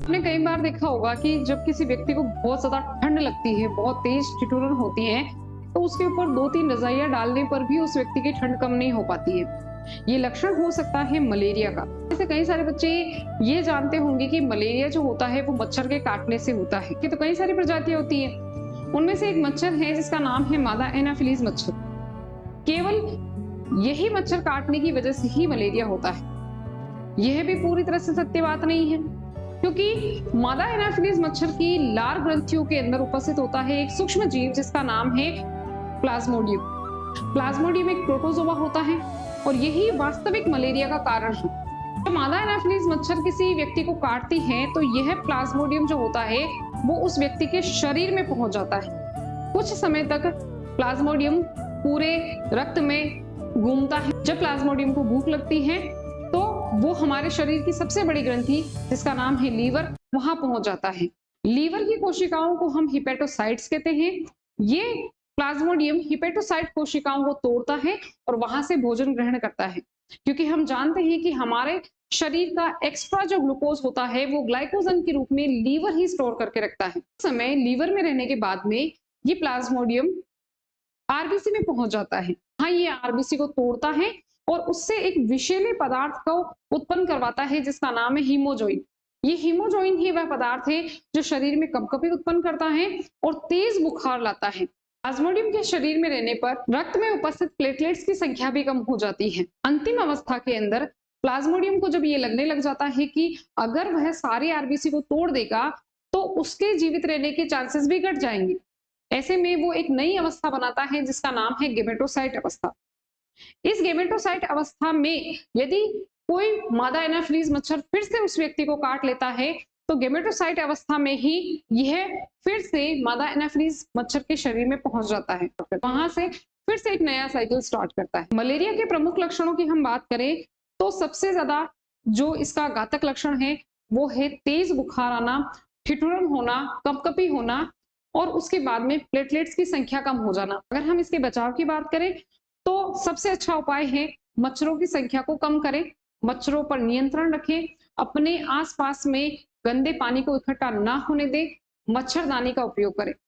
आपने कई बार देखा होगा कि जब किसी व्यक्ति को बहुत ज्यादा ठंड लगती है, बहुत तेज ठिठुरन होती है, तो उसके ऊपर 2-3 रजाइयां डालने पर भी उस व्यक्ति की ठंड कम नहीं हो पाती है। ये लक्षण हो सकता है मलेरिया का। जैसे कई सारे बच्चे ये जानते होंगे कि मलेरिया जो होता है वो मच्छर के काटने से होता है, कि तो कई सारी प्रजातियां होती है। उनमें से एक मच्छर है जिसका नाम है मादा एनाफिलीज मच्छर। केवल यही मच्छर काटने की वजह से ही मलेरिया होता है। यह भी पूरी तरह से सत्य बात नहीं है, क्योंकि मादा एनाफिलीज मच्छर की लार ग्रंथियों के अंदर उपस्थित होता है एक सूक्ष्म जीव जिसका नाम है प्लाज्मोडियम। प्लाज्मोडियम एक प्रोटोजोआ होता है और यही वास्तविक मलेरिया का कारण है। जब मादा एनाफिलीज मच्छर किसी व्यक्ति को काटती है तो यह प्लाज्मोडियम जो होता है वो उस व्यक्ति के शरीर में पहुंच जाता है। कुछ समय तक प्लाज्मोडियम पूरे रक्त में घूमता है। जब प्लाज्मोडियम को भूख लगती है तो वो हमारे शरीर की सबसे बड़ी ग्रंथि जिसका नाम है लीवर, वहां पहुंच जाता है। लीवर की कोशिकाओं को हम हिपेटोसाइट्स कहते हैं। ये प्लाज्मोडियम हिपेटोसाइट कोशिकाओं को तोड़ता है और वहां से भोजन ग्रहण करता है, क्योंकि हम जानते हैं कि हमारे शरीर का एक्स्ट्रा जो ग्लूकोज होता है वो ग्लाइकोजन के रूप में लीवर ही स्टोर करके रखता है। समय लीवर में रहने के बाद में ये प्लाज्मोडियम आरबीसी में पहुंच जाता है। हाँ, ये आरबीसी को तोड़ता है और उससे एक विषैले पदार्थ को उत्पन्न करवाता है जिसका नाम है हीमोजोइन। ये हीमोजोइन ही वह पदार्थ है जो शरीर में कंपकपी उत्पन्न करता है और तेज बुखार लाता है। प्लाज्मोडियम के शरीर में रहने पर रक्त में उपस्थित प्लेटलेट्स की संख्या भी कम हो जाती है। अंतिम अवस्था के अंदर प्लाज्मोडियम को जब ये लगने लग जाता है कि अगर वह सारे आरबीसी को तोड़ देगा तो उसके जीवित रहने के चांसेस भी घट जाएंगे। ऐसे में वो एक नई अवस्था बनाता है जिसका नाम है गेमेटोसाइट अवस्था। इस गेमेटोसाइट अवस्था में यदि कोई मादा एनाफिलीज मच्छर फिर से उस व्यक्ति को काट लेता है तो गेमेटोसाइट अवस्था में ही यह फिर से मादा एनाफिलीज मच्छर के शरीर में पहुंच जाता है। वहां से फिर से एक नया साइकिल स्टार्ट करता है। मलेरिया के प्रमुख लक्षणों की हम बात करें तो सबसे ज्यादा जो इसका घातक लक्षण है वो है तेज बुखार आना, ठिठुरन होना, कंपकपी होना और उसके बाद में प्लेटलेट्स की संख्या कम हो जाना। अगर हम इसके बचाव की बात करें तो सबसे अच्छा उपाय है मच्छरों की संख्या को कम करें, मच्छरों पर नियंत्रण रखें, अपने आसपास में गंदे पानी को इकट्ठा ना होने दें, मच्छरदानी का उपयोग करें।